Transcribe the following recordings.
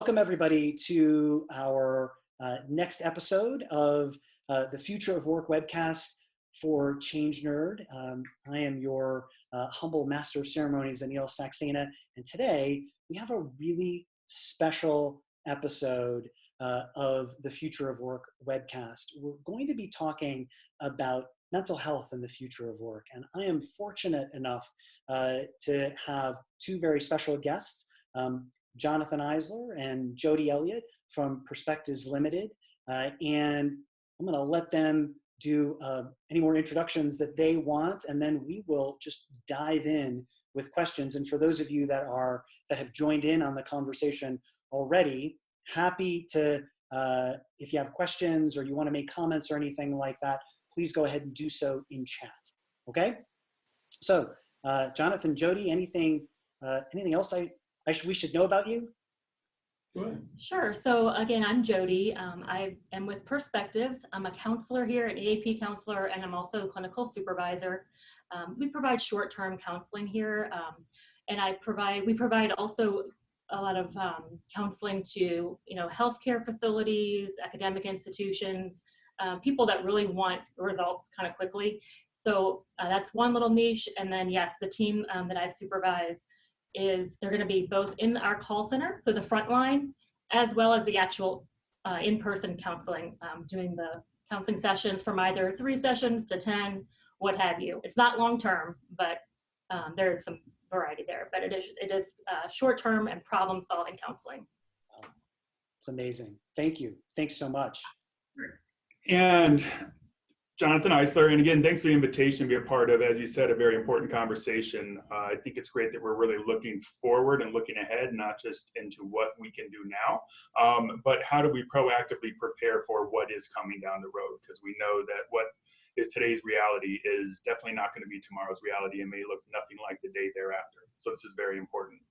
Welcome everybody to our next episode of the Future of Work webcast for ChangeNerd. I am your humble master of ceremonies, Anil Saxena, and today we have a really special episode of the Future of Work webcast. We're going to be talking about mental health and the future of work, and I am fortunate enough to have two very special guests. Jonathan Eisler and Jody Elliott from Perspectives Limited. And I'm going to let them do any more introductions that they want, and then we will just dive in with questions. And for those of you that have joined in on the conversation already, happy to, if you have questions or you want to make comments or anything like that, please go ahead and do so in chat. Okay? So, Jonathan, Jody, anything else we should know about you? Go ahead. Sure. So again, I'm Jody. I am with Perspectives. I'm a counselor here, an EAP counselor, and I'm also a clinical supervisor. We provide short-term counseling here, and we provide also a lot of counseling to healthcare facilities, academic institutions, people that really want results kind of quickly. So that's one little niche. And then yes, the team that I supervise they're going to be both in our call center, so the front line, as well as the actual in-person counseling, doing the counseling sessions from either 3 sessions to 10, what have you. It's not long-term, but there's some variety there. But it is short-term and problem-solving counseling. It's amazing. Thank you. Thanks so much. And Jonathan Eisler, and again, thanks for the invitation to be a part of, as you said, a very important conversation. I think it's great that we're really looking forward and looking ahead, not just into what we can do now, but how do we proactively prepare for what is coming down the road? Because we know that what is today's reality is definitely not going to be tomorrow's reality and may look nothing like the day thereafter. So this is very important.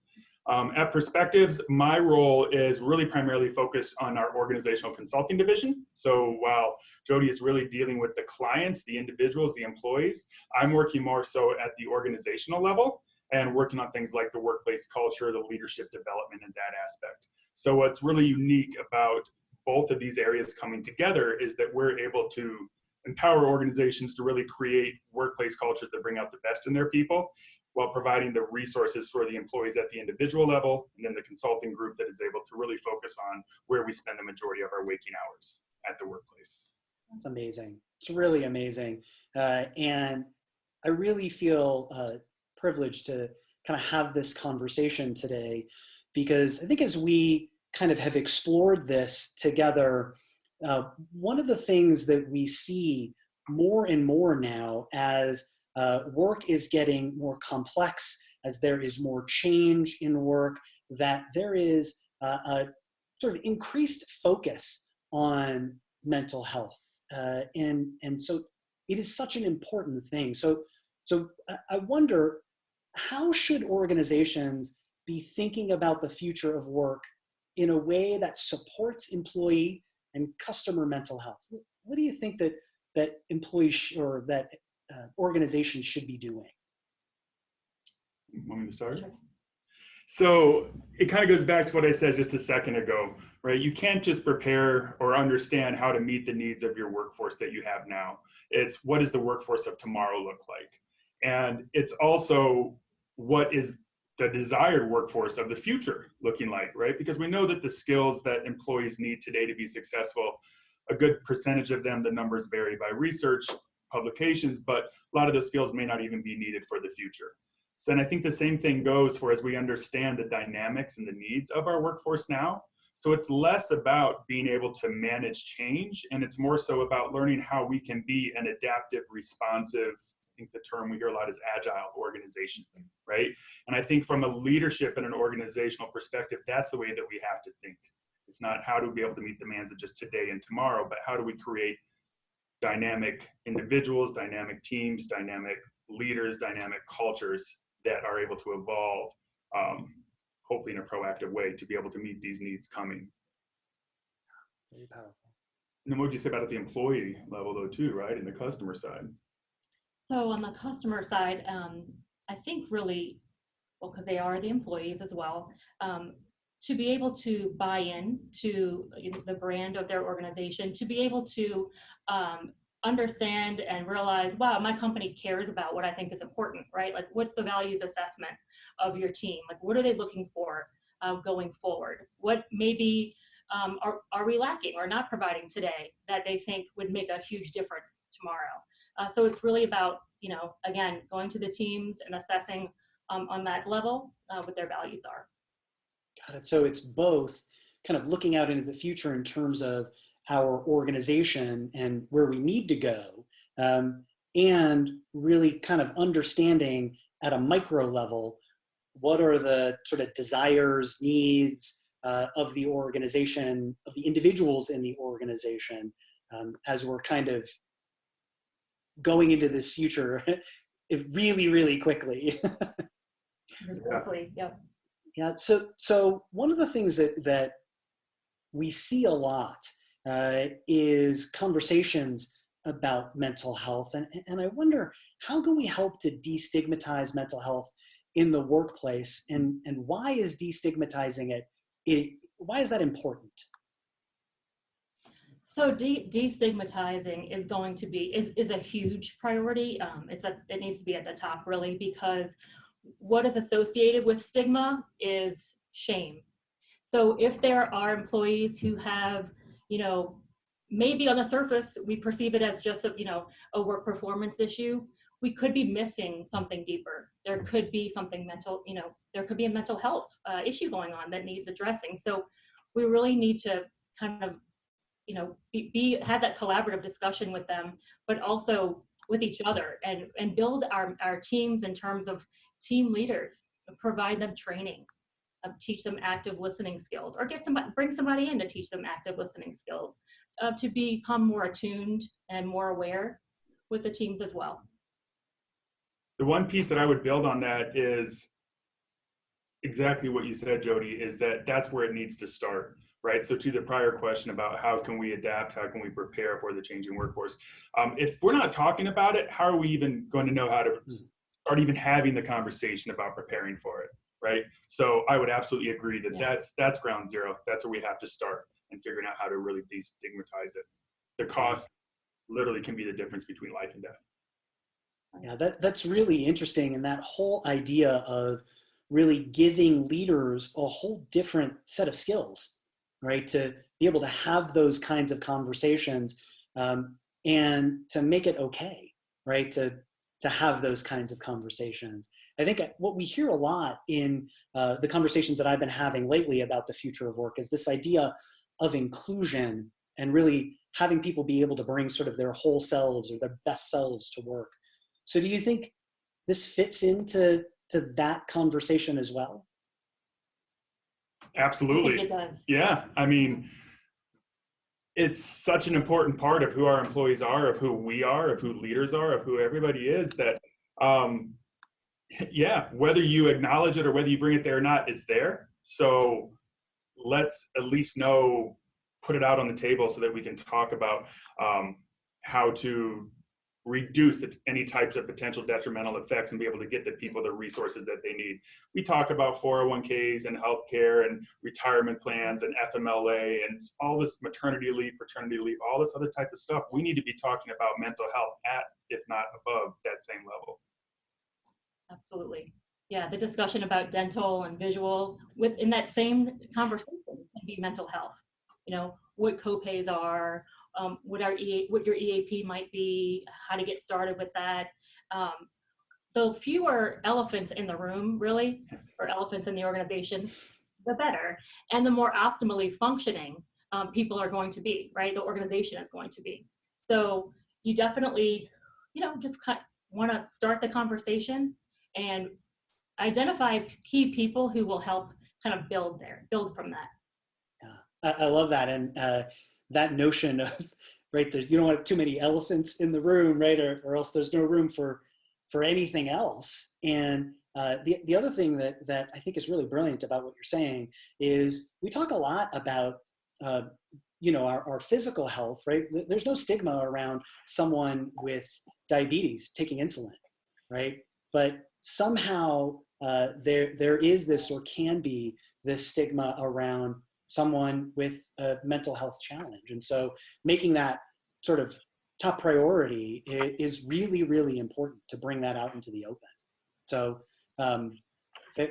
At Perspectives, my role is really primarily focused on our organizational consulting division. So while Jody is really dealing with the clients, the individuals, the employees, I'm working more so at the organizational level and working on things like the workplace culture, the leadership development, and that aspect. So what's really unique about both of these areas coming together is that we're able to empower organizations to really create workplace cultures that bring out the best in their people, while providing the resources for the employees at the individual level, and then the consulting group that is able to really focus on where we spend the majority of our waking hours at the workplace. That's amazing. It's really amazing. And I really feel privileged to kind of have this conversation today, because I think as we kind of have explored this together, one of the things that we see more and more now as work is getting more complex, as there is more change in work, that there is a sort of increased focus on mental health. And so it is such an important thing. So I wonder, how should organizations be thinking about the future of work in a way that supports employee and customer mental health? What do you think that employees or that organizations should be doing? Want me to start? Sure. So it kind of goes back to what I said just a second ago, right? You can't just prepare or understand how to meet the needs of your workforce that you have now. It's what does the workforce of tomorrow look like? And it's also what is the desired workforce of the future looking like, right? Because we know that the skills that employees need today to be successful, a good percentage of them, the numbers vary by research, publications, but a lot of those skills may not even be needed for the future. So, and I think the same thing goes for as we understand the dynamics and the needs of our workforce now. So it's less about being able to manage change, and it's more so about learning how we can be an adaptive, responsive, I think the term we hear a lot is agile organization, right? And I think from a leadership and an organizational perspective, that's the way that we have to think. It's not how do we be able to meet demands of just today and tomorrow, but how do we create dynamic individuals, dynamic teams, dynamic leaders, dynamic cultures that are able to evolve, hopefully in a proactive way, to be able to meet these needs coming. Very powerful. And then what would you say about at the employee level though too, right? In the customer side? So on the customer side, I think really, well, because they are the employees as well, to be able to buy in to the brand of their organization, to be able to understand and realize, wow, my company cares about what I think is important, right? Like, what's the values assessment of your team? Like, what are they looking for going forward? What maybe are we lacking or not providing today that they think would make a huge difference tomorrow? So it's really about, again, going to the teams and assessing on that level what their values are. Got it. So it's both kind of looking out into the future in terms of our organization and where we need to go, and really kind of understanding at a micro level what are the sort of desires, needs of the organization, of the individuals in the organization, as we're kind of going into this future really, really quickly. Exactly. Yep. Yeah. So one of the things that we see a lot is conversations about mental health, and I wonder, how can we help to destigmatize mental health in the workplace, and why is destigmatizing it why is that important? So destigmatizing is going to be is a huge priority. It needs to be at the top, really, because what is associated with stigma is shame. So if there are employees who have, maybe on the surface we perceive it as just a work performance issue, we could be missing something deeper. There could be something mental, there could be a mental health issue going on that needs addressing. So we really need to kind of, have that collaborative discussion with them, but also with each other, and build our teams in terms of team leaders, provide them training, teach them active listening skills, or bring somebody in to teach them active listening skills, to become more attuned and more aware with the teams as well. The one piece that I would build on that is exactly what you said, Jody, is that's where it needs to start, right? So to the prior question about how can we adapt, how can we prepare for the changing workforce? If we're not talking about it, how are we even going to know how to start even having the conversation about preparing for it, right? So I would absolutely agree that that's ground zero. That's where we have to start, and figuring out how to really destigmatize it. The cost literally can be the difference between life and death. Yeah, that's really interesting. And that whole idea of really giving leaders a whole different set of skills, right? To be able to have those kinds of conversations, and to make it okay, right? To have those kinds of conversations. I think what we hear a lot in the conversations that I've been having lately about the future of work is this idea of inclusion, and really having people be able to bring sort of their whole selves or their best selves to work. So do you think this fits into that conversation as well? Absolutely. I think it does. Yeah. I mean, it's such an important part of who our employees are, of who we are, of who leaders are, of who everybody is, that, yeah, whether you acknowledge it or whether you bring it there or not, it's there. So let's at least put it out on the table so that we can talk about how to reduce any types of potential detrimental effects and be able to get the people the resources that they need. We talk about 401ks and healthcare and retirement plans and FMLA and all this maternity leave, paternity leave, all this other type of stuff. We need to be talking about mental health at, if not above, that same level. Absolutely. Yeah, the discussion about dental and visual in that same conversation can be mental health. What copays are, what your EAP might be, how to get started with that. The fewer elephants in the room, really, or elephants in the organization, the better. And the more optimally functioning people are going to be, right? The organization is going to be. So you definitely, just want to start the conversation and identify key people who will help kind of build from that. Yeah, I love that. And that notion of, right, you don't want too many elephants in the room, right? Or else there's no room for anything else. And the other thing that I think is really brilliant about what you're saying is we talk a lot about, our physical health, right? There's no stigma around someone with diabetes taking insulin, right? But somehow there is this, or can be this stigma around someone with a mental health challenge. And so making that sort of top priority is really, really important to bring that out into the open. So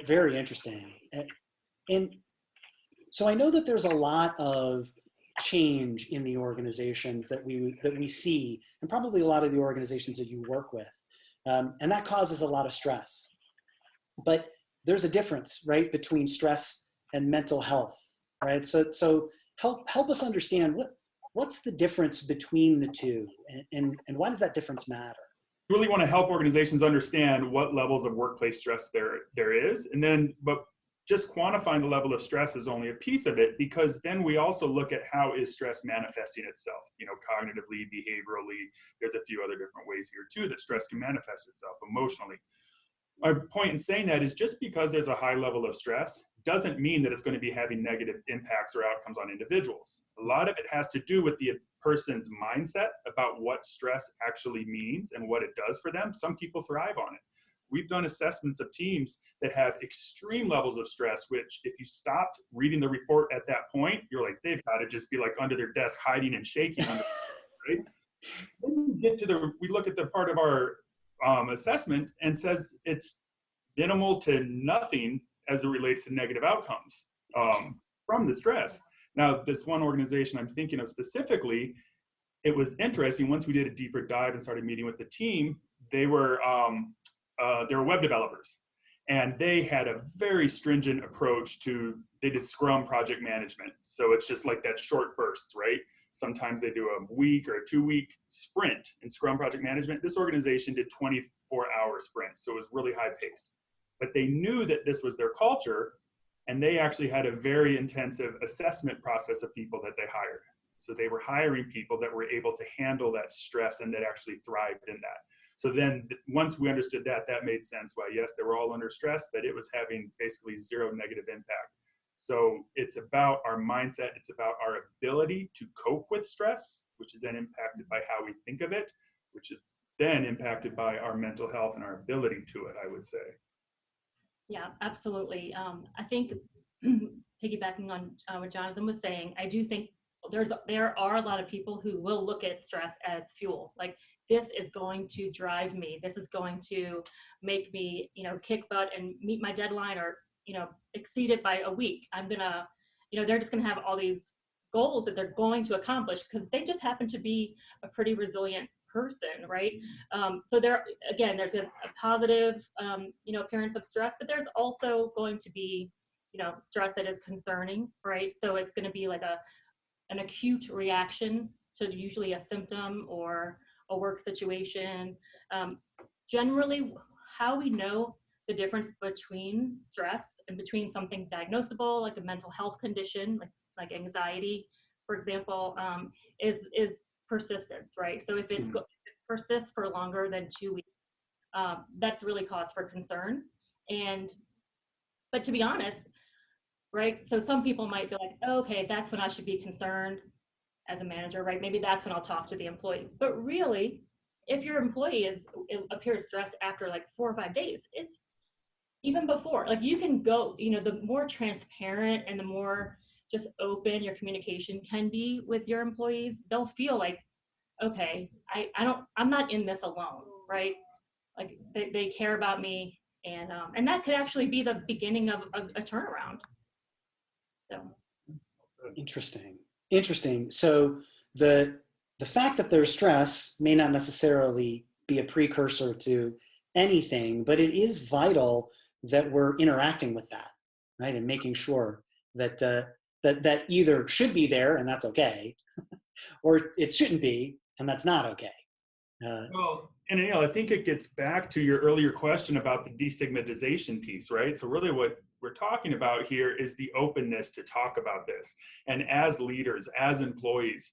very interesting. And so I know that there's a lot of change in the organizations that we see, and probably a lot of the organizations that you work with. And that causes a lot of stress. But there's a difference, right, between stress and mental health, right? So help us understand what's the difference between the two, and why does that difference matter? Really want to help organizations understand what levels of workplace stress there is, and then but just quantifying the level of stress is only a piece of it, because then we also look at how is stress manifesting itself, cognitively, behaviorally. There's a few other different ways here too that stress can manifest itself emotionally. My point in saying that is just because there's a high level of stress doesn't mean that it's going to be having negative impacts or outcomes on individuals. A lot of it has to do with the person's mindset about what stress actually means and what it does for them. Some people thrive on it. We've done assessments of teams that have extreme levels of stress, which if you stopped reading the report at that point, you're like, they've got to just be like under their desk, hiding and shaking. Right? Then we look at the part of our assessment and says it's minimal to nothing as it relates to negative outcomes from the stress. Now, this one organization I'm thinking of specifically, it was interesting. Once we did a deeper dive and started meeting with the team, they were web developers, and they had a very stringent approach they did Scrum project management. So it's just like that short bursts, right? Sometimes they do a week or a 2-week sprint in Scrum project management. This organization did 24-hour sprints, so it was really high paced. But they knew that this was their culture, and they actually had a very intensive assessment process of people that they hired. So they were hiring people that were able to handle that stress and that actually thrived in that. So then once we understood that, that made sense why, yes, they were all under stress, but it was having basically zero negative impact. So it's about our mindset. It's about our ability to cope with stress, which is then impacted by how we think of it, which is then impacted by our mental health and our ability to it, I would say. Yeah, absolutely. I think piggybacking on what Jonathan was saying, I do think there are a lot of people who will look at stress as fuel. Like, this is going to drive me. This is going to make me, kick butt and meet my deadline, or, exceed it by a week. I'm gonna, they're just gonna have all these goals that they're going to accomplish because they just happen to be a pretty resilient person, right? So there's a positive, appearance of stress, but there's also going to be, stress that is concerning, right? So it's going to be like an acute reaction to usually a symptom or a work situation. Generally, how we know the difference between stress and between something diagnosable, like a mental health condition, like anxiety, for example, is persistence, right? So if it persists for longer than 2 weeks, that's really cause for concern. But to be honest, right? So some people might be like, oh, okay, that's when I should be concerned as a manager, right? Maybe that's when I'll talk to the employee. But really, if your employee appears stressed after like 4 or 5 days, it's even before. Like, you can go, the more transparent and the more just open your communication can be with your employees, they'll feel like, okay, I'm not in this alone, right? Like, they care about me, and that could actually be the beginning of a turnaround. So interesting. So the fact that there's stress may not necessarily be a precursor to anything, but it is vital that we're interacting with that, right? And making sure that that either should be there, and that's okay, or it shouldn't be, and that's not okay. Well, and I think it gets back to your earlier question about the destigmatization piece, right? So really what we're talking about here is the openness to talk about this. And as leaders, as employees,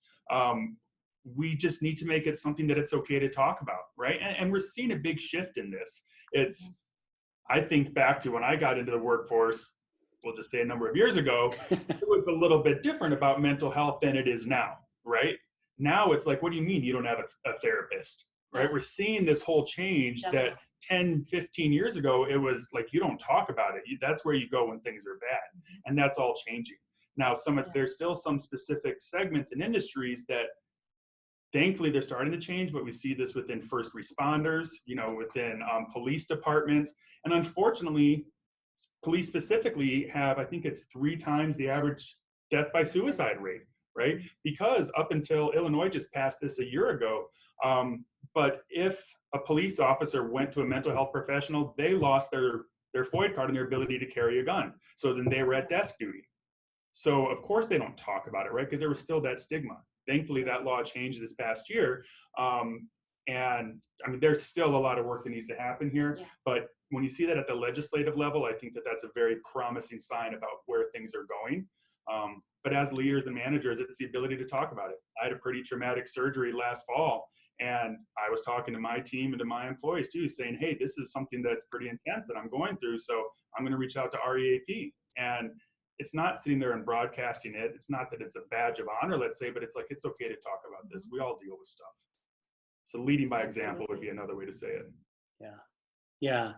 we just need to make it something that it's okay to talk about, right? And we're seeing a big shift in this. I think back to when I got into the workforce, we'll just say a number of years ago, it was a little bit different about mental health than it is now, right? Now it's like, what do you mean you don't have a therapist, right? We're seeing this whole change that 10, 15 years ago, it was like, you don't talk about it. That's where you go when things are bad. And that's all changing. Now, there's still some specific segments and industries that thankfully they're starting to change, but we see this within first responders, within police departments. And unfortunately, police specifically have, I think it's 3 times the average death by suicide rate, right? Because up until Illinois just passed this a year ago, but if a police officer went to a mental health professional, they lost their FOID card and their ability to carry a gun. So then they were at desk duty. So of course they don't talk about it, right? Because there was still that stigma. Thankfully, that law changed this past year. And I mean, there's still a lot of work that needs to happen here. Yeah. But when you see that at the legislative level, I think that that's a very promising sign about where things are going. But as leaders and managers, it's the ability to talk about it. I had a pretty traumatic surgery last fall, and I was talking to my team and to my employees too, saying, hey, this is something that's pretty intense that I'm going through. So I'm going to reach out to REAP. And it's not sitting there and broadcasting it. It's not that it's a badge of honor, let's say, but it's like, it's okay to talk about this. We all deal with stuff. So leading by example would be another way to say it. Yeah. Yeah.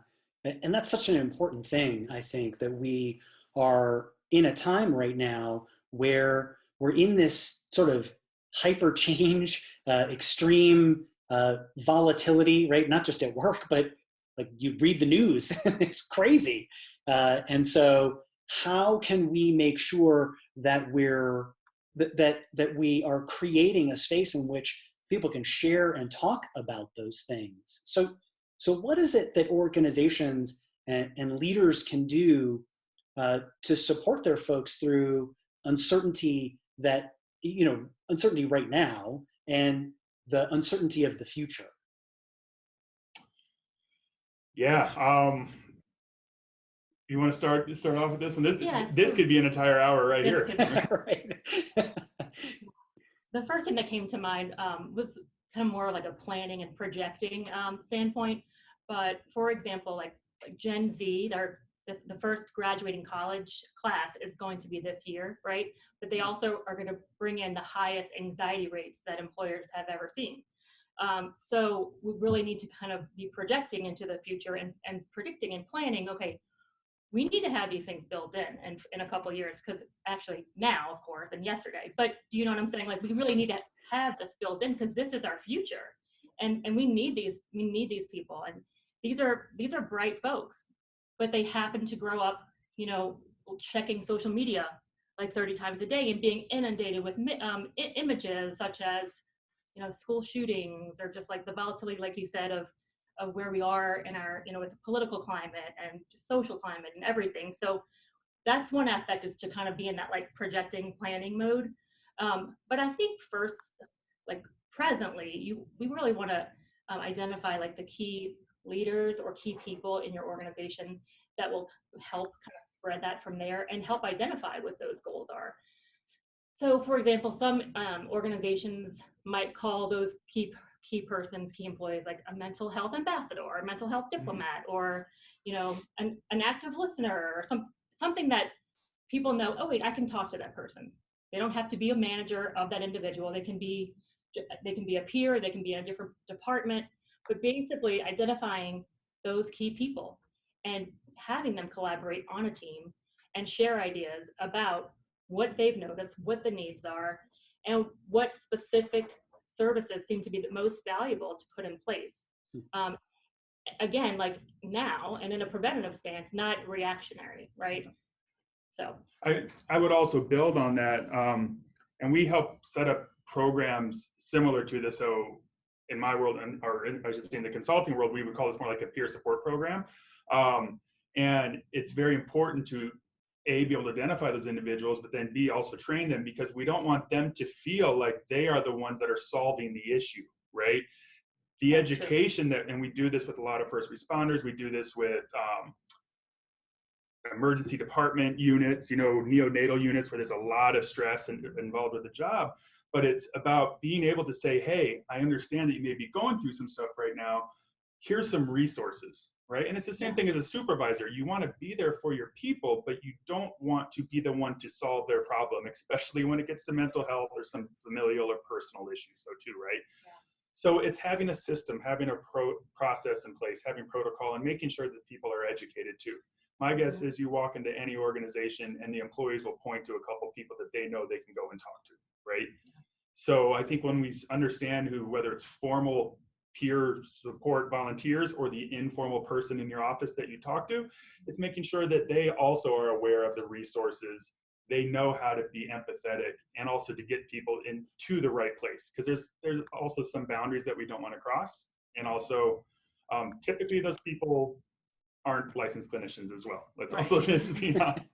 And that's such an important thing, I think, that we are in a time right now where we're in this sort of hyper change, extreme volatility, right? Not just at work, but like you read the news, it's crazy. And so how can we make sure that that we are creating a space in which people can share and talk about those things? So what is it that organizations and leaders can do to support their folks through uncertainty uncertainty right now and the uncertainty of the future? Yeah. You want to start off with this one? This could be an entire hour right here. Right. The first thing that came to mind was kind of more like a planning and projecting standpoint. But for example, like Gen Z, the first graduating college class is going to be this year, right? But they also are going to bring in the highest anxiety rates that employers have ever seen. So we really need to kind of be projecting into the future and predicting and planning, okay, we need to have these things built in a couple of years, because actually now, of course, and yesterday, but do you know what I'm saying? Like, we really need to have this built in, because this is our future, and we need these people, and these are bright folks, but they happen to grow up, checking social media like 30 times a day and being inundated with images such as, school shootings, or just like the volatility, like you said, of where we are in our, with the political climate and social climate and everything. So that's one aspect, is to kind of be in that like projecting, planning mode. But I think first, like presently, we really want to identify like the key leaders or key people in your organization that will help kind of spread that from there and help identify what those goals are. So for example, some organizations might call those key employees like a mental health ambassador, or a mental health diplomat, or an active listener, or something that people know, oh wait, I can talk to that person. They don't have to be a manager of that individual. They can be a peer, they can be in a different department, but basically identifying those key people and having them collaborate on a team and share ideas about what they've noticed, what the needs are, and what specific services seem to be the most valuable to put in place. Again, like now, and in a preventative stance, not reactionary, right? So I would also build on that, and we help set up programs similar to this. So in my world, or I should say in the consulting world, we would call this more like a peer support program. And it's very important to A, be able to identify those individuals, but then B, also train them, because we don't want them to feel like they are the ones that are solving the issue, right? The education and we do this with a lot of first responders, we do this with emergency department units, neonatal units, where there's a lot of stress involved with the job. But it's about being able to say, hey, I understand that you may be going through some stuff right now. Here's some resources, right? And it's the same thing as a supervisor. You want to be there for your people, but you don't want to be the one to solve their problem, especially when it gets to mental health or some familial or personal issues, so too, right? So it's having a system, having a process in place, having protocol, and making sure that people are educated too. My guess is you walk into any organization and the employees will point to a couple people that they know they can go and talk to, right? So I think when we understand whether it's formal peer support volunteers or the informal person in your office that you talk to, it's making sure that they also are aware of the resources. They know how to be empathetic and also to get people into the right place, because there's also some boundaries that we don't want to cross. And also typically those people aren't licensed clinicians as well. Let's also just be honest.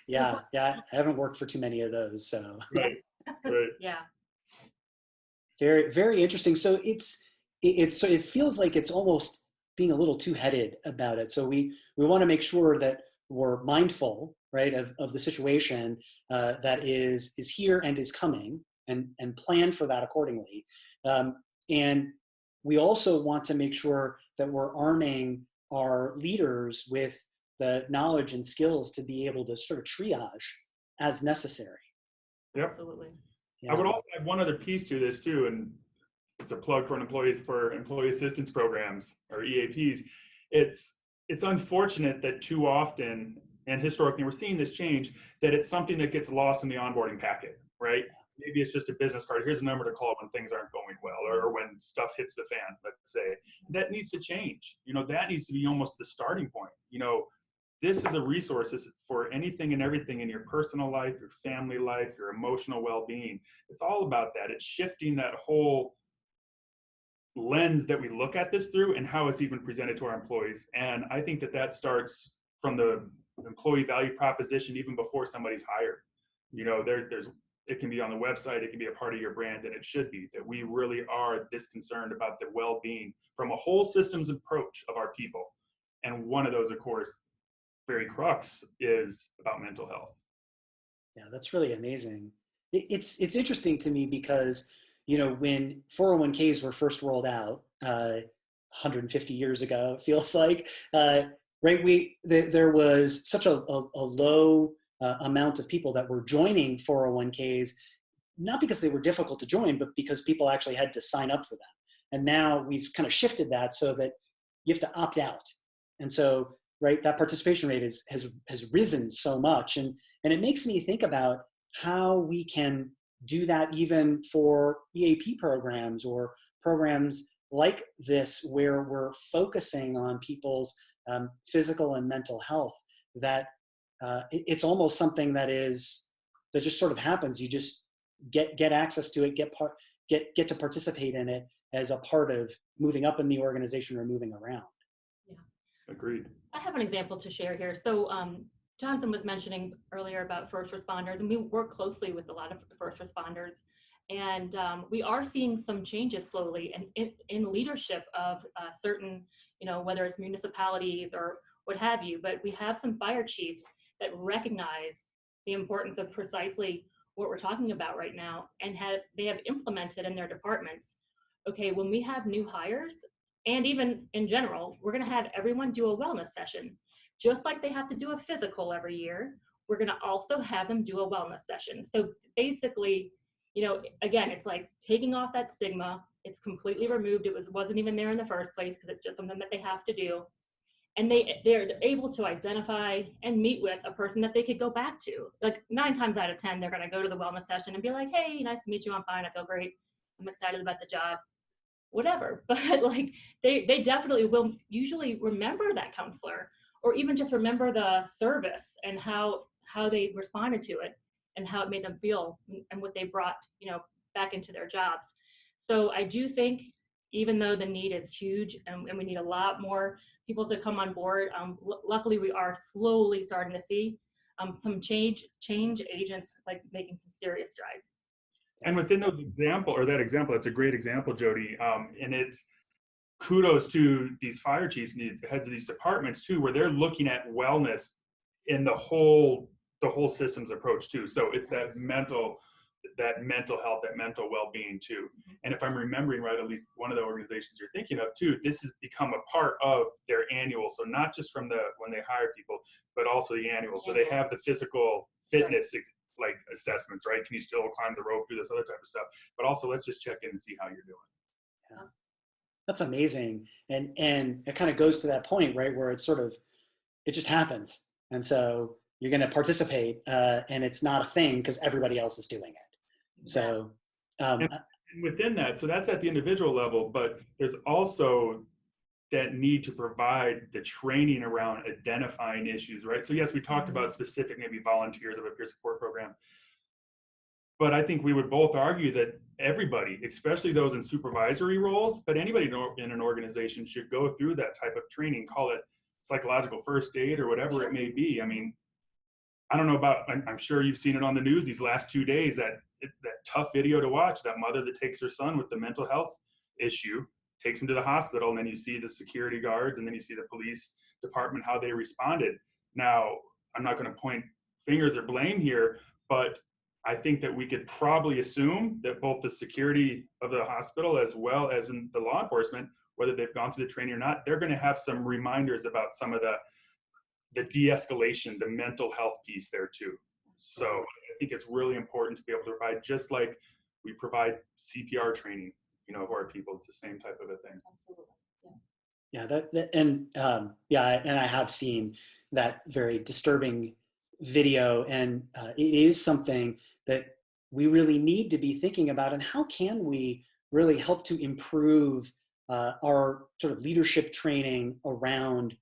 Yeah, I haven't worked for too many of those, so. Right. Yeah. Very, very interesting. So so it feels like it's almost being a little two-headed about it. So we want to make sure that we're mindful, right, of the situation that is here and is coming, and plan for that accordingly. And we also want to make sure that we're arming our leaders with the knowledge and skills to be able to sort of triage as necessary. Yep. Absolutely. Yeah. I would also add one other piece to this too, and it's a plug for employee assistance programs, or EAPs. It's unfortunate that too often, and historically we're seeing this change, that it's something that gets lost in the onboarding packet, right? Maybe it's just a business card. Here's a number to call when things aren't going well, or when stuff hits the fan, let's say. That needs to change. That needs to be almost the starting point. This is a resource. This is for anything and everything in your personal life, your family life, your emotional well-being. It's all about that. It's shifting that whole lens that we look at this through and how it's even presented to our employees. And I think that starts from the employee value proposition even before somebody's hired. It can be on the website, it can be a part of your brand, and it should be that we really are this concerned about the well-being from a whole systems approach of our people. And one of those, of course, very crux, is about mental health. Yeah, that's really amazing. It's interesting to me because, when 401ks were first rolled out 150 years ago, it feels like, right, there was such a low amount of people that were joining 401ks, not because they were difficult to join, but because people actually had to sign up for them. And now we've kind of shifted that so that you have to opt out. And so, right, that participation rate has risen so much. And it makes me think about how we can do that even for EAP programs or programs like this, where we're focusing on people's physical and mental health, that it's almost something that just sort of happens. You just get access to it, get to participate in it as a part of moving up in the organization or moving around. Yeah. Agreed. I have an example to share here. So Jonathan was mentioning earlier about first responders, and we work closely with a lot of first responders. And we are seeing some changes slowly in leadership of certain, whether it's municipalities or what have you, but we have some fire chiefs that recognize the importance of precisely what we're talking about right now, and they have implemented in their departments. Okay, when we have new hires, and even in general, we're going to have everyone do a wellness session. Just like they have to do a physical every year, we're going to also have them do a wellness session. So basically, again, it's like taking off that stigma. It's completely removed. It wasn't even there in the first place, because it's just something that they have to do. And they're able to identify and meet with a person that they could go back to. Like 9 times out of 10, they're going to go to the wellness session and be like, hey, nice to meet you. I'm fine. I feel great. I'm excited about the job. Whatever. But like they definitely will usually remember that counselor, or even just remember the service and how they responded to it and how it made them feel and what they brought back into their jobs. So I do think, even though the need is huge and we need a lot more people to come on board, luckily we are slowly starting to see some change agents like making some serious strides. And within that example, that's a great example, Jody. And it's kudos to these fire chiefs, the heads of these departments too, where they're looking at wellness in the whole systems approach too. So it's that mental health, that mental well-being too. And if I'm remembering right, at least one of the organizations you're thinking of too, this has become a part of their annual. So not just from when they hire people, but also the annual. So they have the physical fitness like assessments, right? Can you still climb the rope, do this other type of stuff? But also, let's just check in and see how you're doing. That's amazing. And it kind of goes to that point, right, where it's sort of, it just happens. And so you're going to participate, and it's not a thing because everybody else is doing it. So, and within that, so that's at the individual level, but there's also that need to provide the training around identifying issues, right? So yes, we talked about specific maybe volunteers of a peer support program, but I think we would both argue that everybody, especially those in supervisory roles, but anybody in an organization should go through that type of training, call it psychological first aid or whatever it may be. I mean, I don't know about, I'm sure you've seen it on the news these last 2 days, that tough video to watch, that mother that takes her son with the mental health issue, takes him to the hospital, and then you see the security guards, and then you see the police department, how they responded. Now, I'm not going to point fingers or blame here, but I think that we could probably assume that both the security of the hospital as well as in the law enforcement, whether they've gone through the training or not, they're going to have some reminders about some of the de-escalation, the mental health piece there too. So I think it's really important to be able to provide, just like we provide CPR training, for our people. It's the same type of a thing. Absolutely. And I have seen that very disturbing video, and it is something that we really need to be thinking about. And how can we really help to improve our sort of leadership training around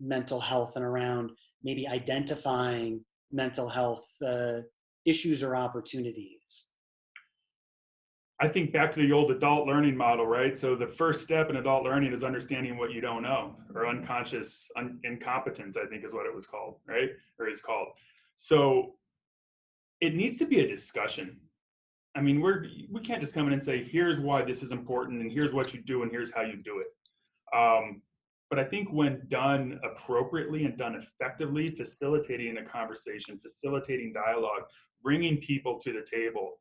mental health and around maybe identifying mental health issues or opportunities? I think back to the old adult learning model, right? So the first step in adult learning is understanding what you don't know, or unconscious incompetence, I think is what it was called, right? Or is called. So it needs to be a discussion. I mean, we can't just come in and say, here's why this is important, and here's what you do, and here's how you do it. But I think when done appropriately and done effectively, facilitating a conversation, facilitating dialogue, bringing people to the table,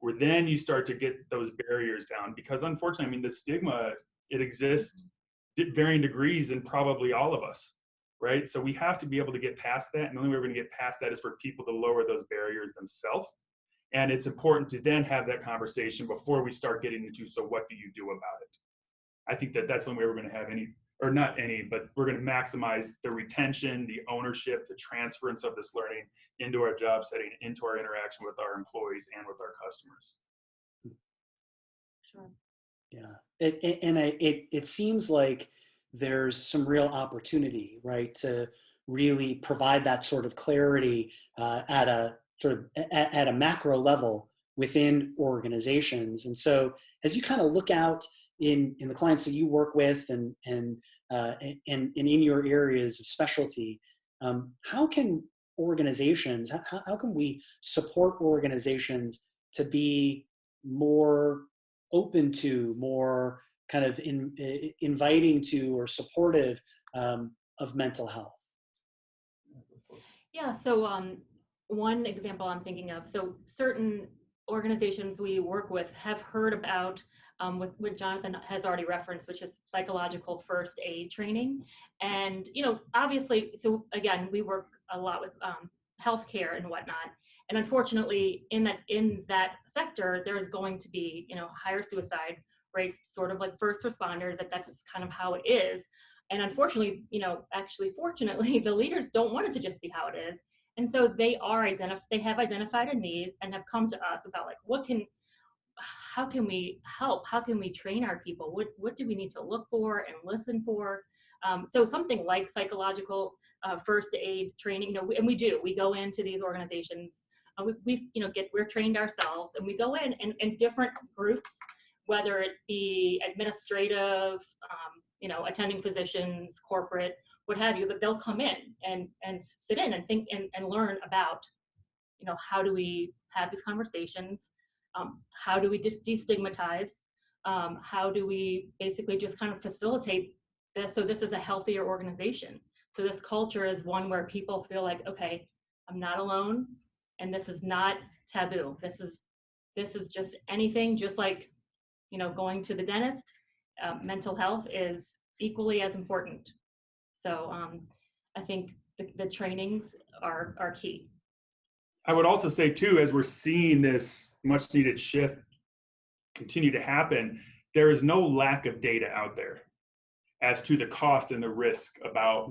where then you start to get those barriers down. Because unfortunately, I mean, the stigma, it exists at varying degrees in probably all of us, right? So we have to be able to get past that. And the only way we're going to get past that is for people to lower those barriers themselves. And it's important to then have that conversation before we start getting into, so what do you do about it? I think that's when we're going to have but we're going to maximize the retention, the ownership, the transference of this learning into our job setting, into our interaction with our employees and with our customers. Sure. Yeah. It seems like there's some real opportunity, right, to really provide that sort of clarity at a macro level within organizations. And so as you kind of look out in the clients that you work with and in your areas of specialty, how can organizations, how can we support organizations to be more open to, more kind of inviting to, or supportive of mental health? Yeah, so one example I'm thinking of, so certain organizations we work with have heard about what Jonathan has already referenced, which is psychological first aid training. And, obviously, so again, we work a lot with healthcare and whatnot. And unfortunately, in that sector, there's going to be, higher suicide rates, sort of like first responders, that's just kind of how it is. And unfortunately, fortunately, the leaders don't want it to just be how it is. And so they have identified a need and have come to us about, like, how can we help? How can we train our people? What do we need to look for and listen for? So something like psychological first aid training, and we go into these organizations. We're trained ourselves, and we go in different groups, whether it be administrative, attending physicians, corporate, what have you, but they'll come in and sit in and think and learn about, how do we have these conversations? How do we destigmatize? How do we basically just kind of facilitate this, so this is a healthier organization? So this culture is one where people feel like, okay, I'm not alone, and this is not taboo. This is just anything, just like, going to the dentist. Mental health is equally as important. So I think the trainings are key. I would also say too, as we're seeing this much needed shift continue to happen, there is no lack of data out there as to the cost and the risk about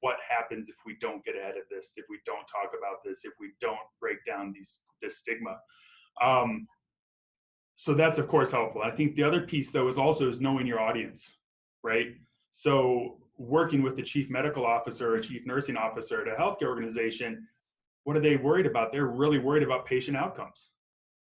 what happens if we don't get ahead of this, if we don't talk about this, if we don't break down this stigma. So that's of course helpful. I think the other piece though is knowing your audience, right? So working with the chief medical officer or chief nursing officer at a healthcare organization, what are they worried about? They're really worried about patient outcomes,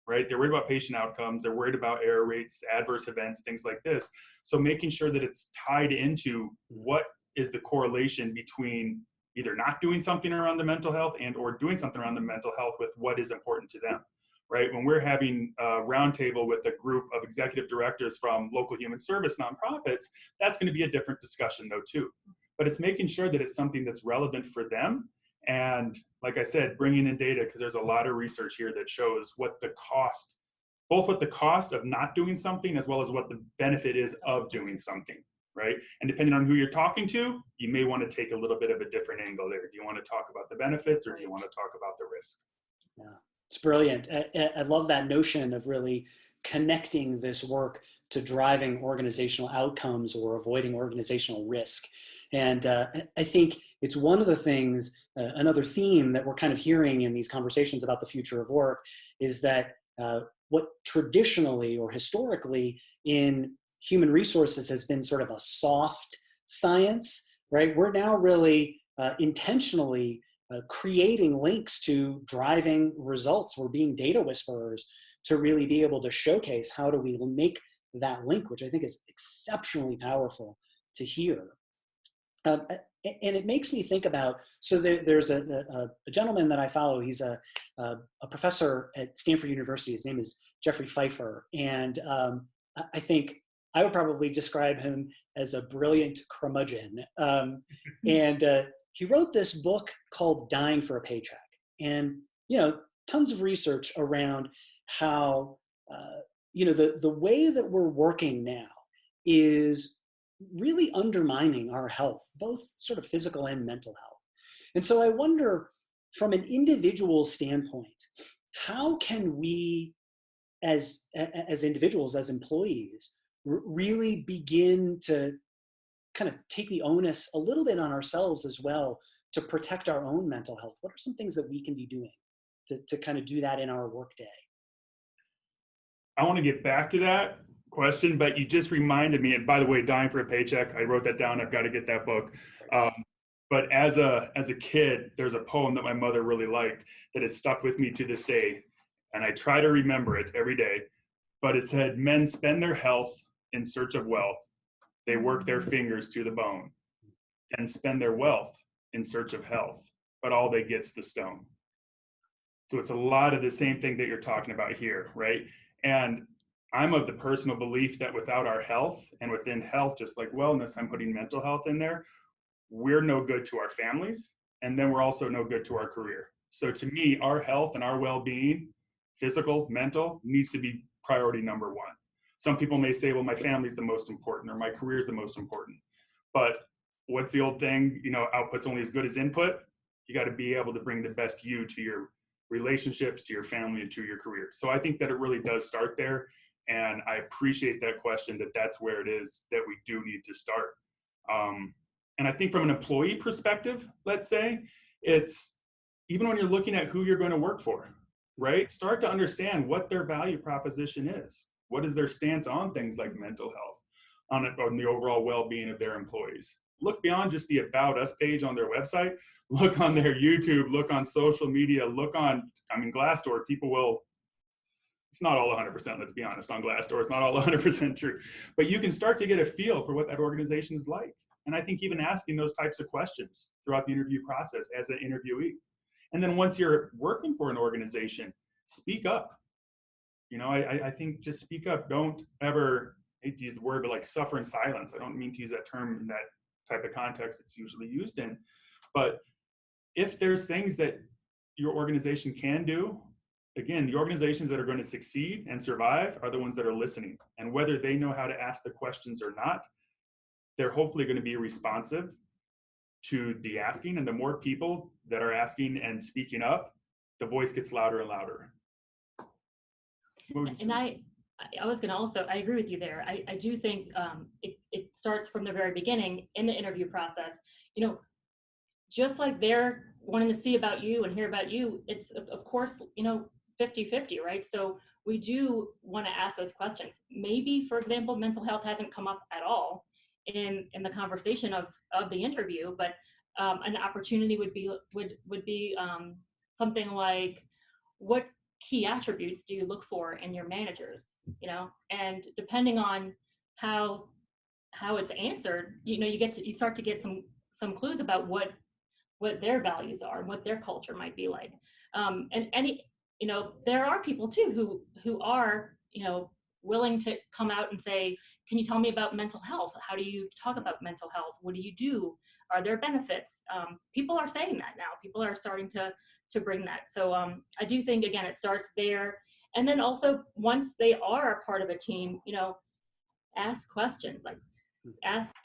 right? They're worried about patient outcomes. They're worried about error rates, adverse events, things like this. So making sure that it's tied into what is the correlation between either not doing something around the mental health and or doing something around the mental health with what is important to them, right? When we're having a roundtable with a group of executive directors from local human service nonprofits, that's going to be a different discussion though too. But it's making sure that it's something that's relevant for them. And like I said, bringing in data, because there's a lot of research here that shows what the cost, both what the cost of not doing something as well as what the benefit is of doing something, right? And depending on who you're talking to, you may want to take a little bit of a different angle there. Do you want to talk about the benefits or do you want to talk about the risk? Yeah, it's brilliant. I love that notion of really connecting this work to driving organizational outcomes or avoiding organizational risk. And I think it's one of the things, another theme that we're kind of hearing in these conversations about the future of work is that what traditionally or historically in human resources has been sort of a soft science, right? We're now really intentionally creating links to driving results. We're being data whisperers to really be able to showcase how do we make that link, which I think is exceptionally powerful to hear. And it makes me think about, so there's a gentleman that I follow. He's a professor at Stanford University. His name is Jeffrey Pfeiffer. And I think I would probably describe him as a brilliant curmudgeon. And he wrote this book called Dying for a Paycheck. And, you know, tons of research around how, you know, the way that we're working now is really undermining our health, both sort of physical and mental health. And so I wonder, from an individual standpoint, how can we, as individuals, as employees, really begin to kind of take the onus a little bit on ourselves as well to protect our own mental health? What are some things that we can be doing to kind of do that in our workday? I want to get back to that question, but you just reminded me, and by the way, Dying for a Paycheck, I wrote that down. I've got to get that book. But as a kid, there's a poem that my mother really liked that has stuck with me to this day. And I try to remember it every day, but it said, men spend their health in search of wealth. They work their fingers to the bone and spend their wealth in search of health, but all they get's the stone. So it's a lot of the same thing that you're talking about here, right? And I'm of the personal belief that without our health, and within health, just like wellness, I'm putting mental health in there, we're no good to our families, and then we're also no good to our career. So to me, our health and our well-being, physical, mental, needs to be priority number one. Some people may say, well, my family's the most important, or my career's the most important. But what's the old thing, you know, output's only as good as input? You got to be able to bring the best you to your relationships, to your family, and to your career. So I think that it really does start there. And I appreciate that question, that's where it is that we do need to start. And I think from an employee perspective, let's say, it's even when you're looking at who you're going to work for, right? Start to understand what their value proposition is. What is their stance on things like mental health, on the overall well-being of their employees? Look beyond just the About Us page on their website. Look on their YouTube, look on social media, look on, Glassdoor. People will, it's not all 100%, let's be honest, on Glassdoor. It's not all 100% true. But you can start to get a feel for what that organization is like. And I think even asking those types of questions throughout the interview process as an interviewee. And then once you're working for an organization, speak up. You know, I think just speak up. Don't ever, I hate to use the word, but like suffer in silence. I don't mean to use that term in that type of context it's usually used in. But if there's things that your organization can do, again, the organizations that are going to succeed and survive are the ones that are listening. And whether they know how to ask the questions or not, they're hopefully going to be responsive to the asking. And the more people that are asking and speaking up, the voice gets louder and louder. And I was going to also, I agree with you there. I do think it starts from the very beginning in the interview process. You know, just like they're wanting to see about you and hear about you, it's of course, 50-50, right? So we do want to ask those questions. Maybe, for example, mental health hasn't come up at all in the conversation of the interview, but an opportunity would be something like, what key attributes do you look for in your managers? And depending on how it's answered, you start to get some clues about what their values are and what their culture might be like. And there are people too who are, willing to come out and say, can you tell me about mental health? How do you talk about mental health? What do you do? Are there benefits? People are saying that now. People are starting to bring that. So I do think, again, it starts there. And then also, once they are a part of a team, ask questions, like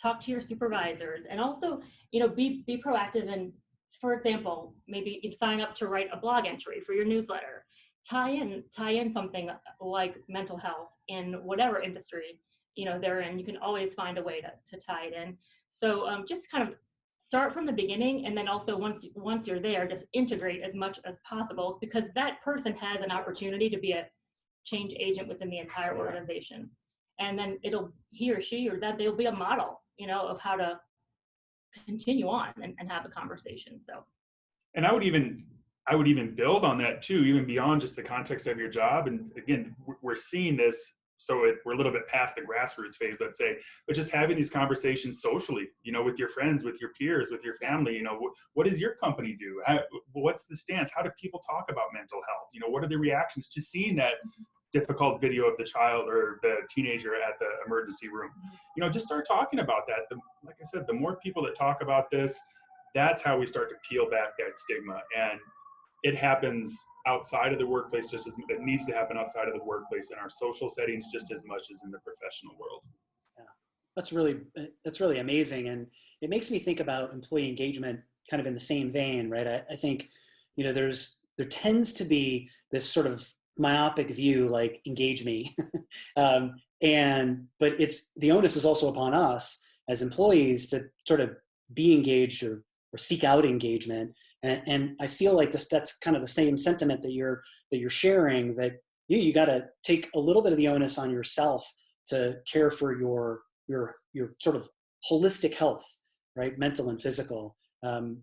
talk to your supervisors, and also, be proactive. And for example, maybe you sign up to write a blog entry for your newsletter, tie in something like mental health in whatever industry they're in. You can always find a way to tie it in. So just kind of start from the beginning, and then also once you're there, just integrate as much as possible, because that person has an opportunity to be a change agent within the entire organization. And then he or she or that they'll be a model, of how to continue on and have a conversation. So, And I would even build on that too, even beyond just the context of your job. And again, we're seeing this, so we're a little bit past the grassroots phase, let's say, but just having these conversations socially, with your friends, with your peers, with your family. What does your company do? What's the stance? How do people talk about mental health? What are the reactions to seeing that difficult video of the child or the teenager at the emergency room? Just start talking about that. Like I said, the more people that talk about this, that's how we start to peel back that stigma. And it happens outside of the workplace just as it needs to happen outside of the workplace, in our social settings just as much as in the professional world. Yeah, that's really amazing. And it makes me think about employee engagement kind of in the same vein, right? I think, there tends to be this sort of myopic view, like, engage me. But the onus is also upon us as employees to sort of be engaged or seek out engagement. And I feel like that's kind of the same sentiment that you're sharing, that you got to take a little bit of the onus on yourself to care for your sort of holistic health, right? Mental and physical. And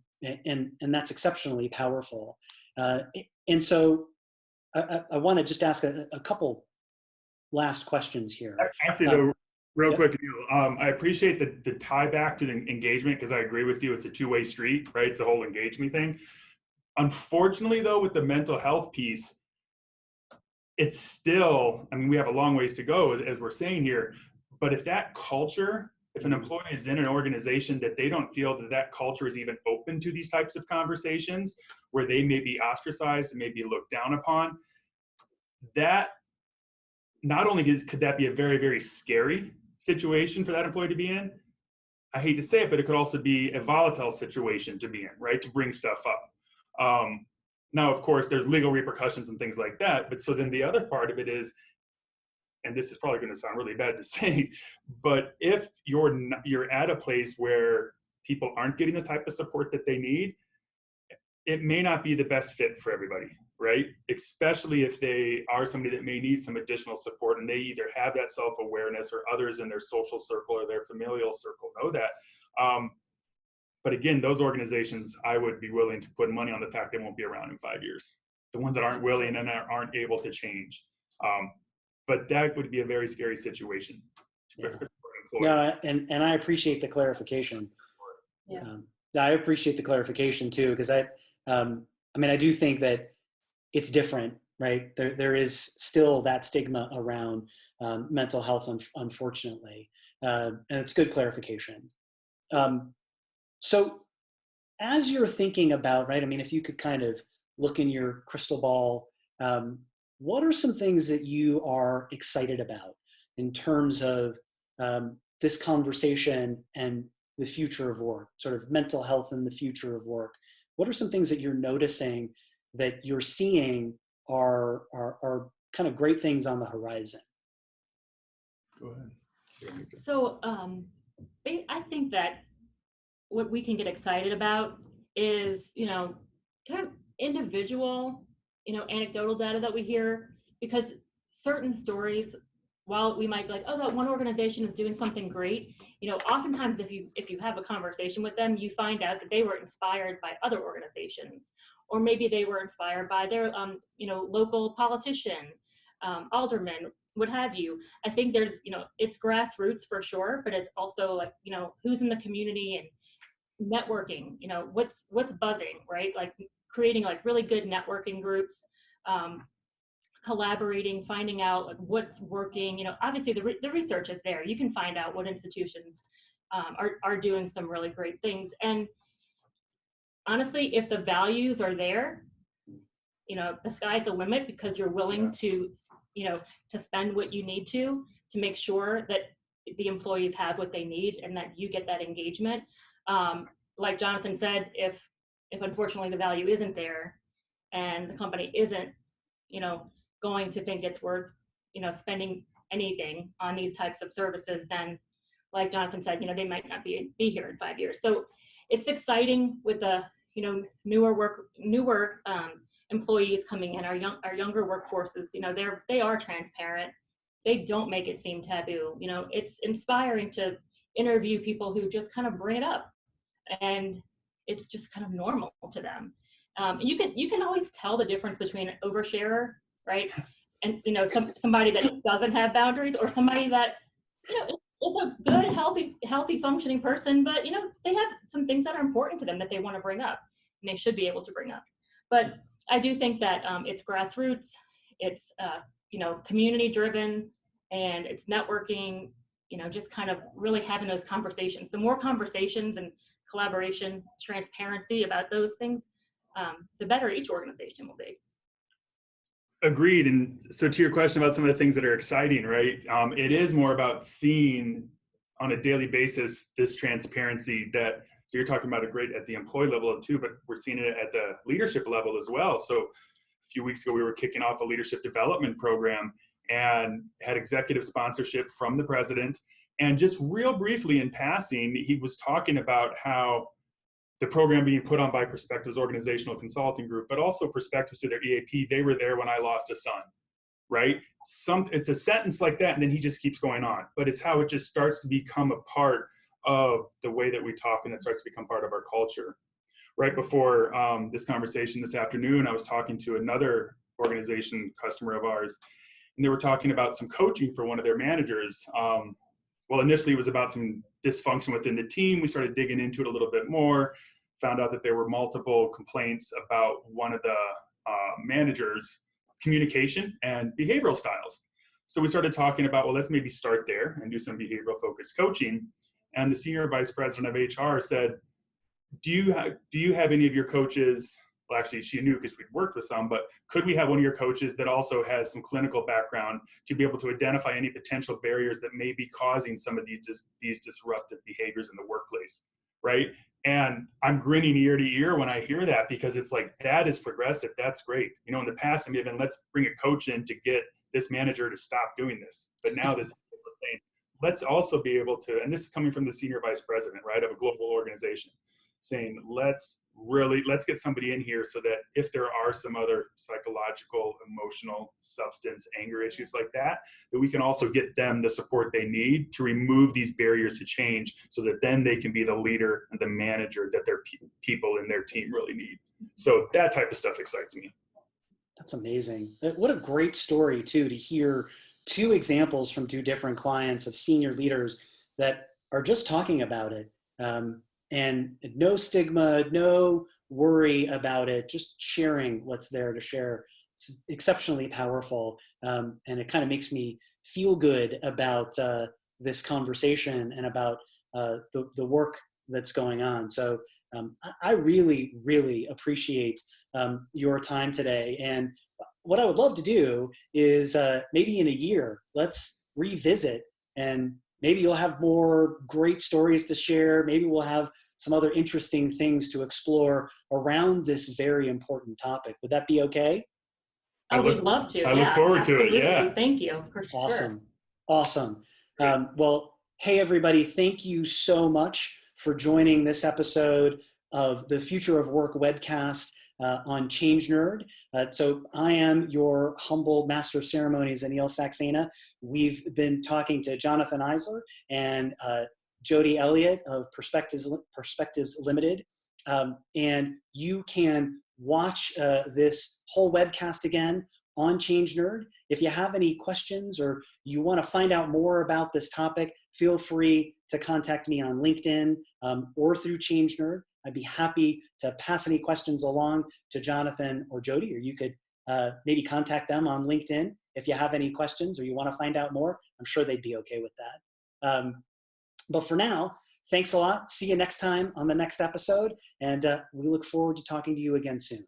that's exceptionally powerful. And so I want to just ask a couple last questions here. Actually, though, real Yep. quick, I appreciate the tie back to the engagement, because I agree with you. It's a two-way street, right? It's the whole engage me thing. Unfortunately, though, with the mental health piece, it's still, we have a long ways to go, as we're saying here. But if an employee is in an organization that they don't feel that culture is even open to these types of conversations, where they may be ostracized and may be looked down upon, that not only could that be a very, very scary situation for that employee to be in, I hate to say it, but it could also be a volatile situation to be in, right? To bring stuff up. Now, of course, there's legal repercussions and things like that. But so then the other part of it is, and this is probably going to sound really bad to say, but if you're at a place where people aren't getting the type of support that they need, it may not be the best fit for everybody, right? Especially if they are somebody that may need some additional support, and they either have that self-awareness, or others in their social circle or their familial circle know that. But again, those organizations, I would be willing to put money on the fact they won't be around in 5 years. The ones that aren't willing and aren't able to change. But that would be a very scary situation. Yeah. No, and I appreciate the clarification. yeah. I appreciate the clarification too, because I do think that it's different, right? There is still that stigma around mental health, unfortunately, and it's good clarification. So as you're thinking about, right, if you could kind of look in your crystal ball, what are some things that you are excited about in terms of this conversation and the future of work, sort of mental health and the future of work? What are some things that you're noticing that you're seeing are kind of great things on the horizon? Go ahead. So I think that what we can get excited about is, kind of individual, anecdotal data that we hear, because certain stories, while we might be like, oh, that one organization is doing something great, oftentimes if you have a conversation with them, you find out that they were inspired by other organizations, or maybe they were inspired by their, local politician, alderman, what have you. I think there's, it's grassroots for sure, but it's also like, who's in the community and networking, what's buzzing, right? Like creating like really good networking groups, collaborating, finding out like what's working. Obviously the research is there. You can find out what institutions are doing some really great things. And honestly, if the values are there, the sky's the limit, because you're willing to, to spend what you need to make sure that the employees have what they need and that you get that engagement. Like Jonathan said, if unfortunately the value isn't there and the company isn't, going to think it's worth, spending anything on these types of services, then like Jonathan said, they might not be here in 5 years. So it's exciting with the, newer employees coming in, our younger workforces, they are transparent. They don't make it seem taboo. It's inspiring to interview people who just kind of bring it up, and it's just kind of normal to them. You can always tell the difference between an oversharer, right, and somebody that doesn't have boundaries, or somebody that it's a good, healthy functioning person, but they have some things that are important to them that they want to bring up, and they should be able to bring up. But I do think that it's grassroots, it's community driven, and it's networking, just kind of really having those conversations. The more conversations and collaboration, transparency about those things, the better each organization will be. Agreed. And so to your question about some of the things that are exciting, right? It is more about seeing on a daily basis this transparency that, so you're talking about it great at the employee level too, but we're seeing it at the leadership level as well. So a few weeks ago, we were kicking off a leadership development program and had executive sponsorship from the president. And just real briefly in passing, he was talking about how the program being put on by Perspectives Organizational Consulting Group, but also Perspectives through their EAP, they were there when I lost a son, right? It's a sentence like that, and then he just keeps going on. But it's how it just starts to become a part of the way that we talk, and it starts to become part of our culture. Right before this conversation this afternoon, I was talking to another organization customer of ours, and they were talking about some coaching for one of their managers. Well, initially it was about some dysfunction within the team. We started digging into it a little bit more, found out that there were multiple complaints about one of the managers' communication and behavioral styles. So we started talking about, well, let's maybe start there and do some behavioral focused coaching. And the senior vice president of HR said, do you have any of your coaches, well, actually she knew because we'd worked with some, but could we have one of your coaches that also has some clinical background to be able to identify any potential barriers that may be causing some of these disruptive behaviors in the workplace, right? And I'm grinning ear to ear when I hear that, because it's like, that is progressive. That's great. In the past, I mean, even let's bring a coach in to get this manager to stop doing this. But now this is saying, let's also be able to, and this is coming from the senior vice president, right, of a global organization, saying, let's get somebody in here so that if there are some other psychological, emotional, substance, anger issues like that we can also get them the support they need to remove these barriers to change, so that then they can be the leader and the manager that their people in their team really need. So that type of stuff excites me. That's amazing. What a great story too, to hear two examples from two different clients of senior leaders that are just talking about it. And no stigma, no worry about it, just sharing what's there to share. It's exceptionally powerful. And it kind of makes me feel good about this conversation and about the work that's going on. So I really, really appreciate your time today. And what I would love to do is maybe in a year, let's revisit, and maybe you'll have more great stories to share. Maybe we'll have some other interesting things to explore around this very important topic. Would that be okay? I would love to. I look forward absolutely. to it. Yeah. Thank you. For Awesome. Sure. Awesome. Well, hey, everybody, thank you so much for joining this episode of the Future of Work webcast on ChangeNerd. So I am your humble Master of Ceremonies, Anil Saxena. We've been talking to Jonathan Eisler and Jody Elliott of Perspectives Limited. And you can watch this whole webcast again on ChangeNerd. If you have any questions or you want to find out more about this topic, feel free to contact me on LinkedIn or through ChangeNerd. I'd be happy to pass any questions along to Jonathan or Jody, or you could maybe contact them on LinkedIn if you have any questions or you want to find out more. I'm sure they'd be okay with that. But for now, thanks a lot. See you next time on the next episode, and we look forward to talking to you again soon.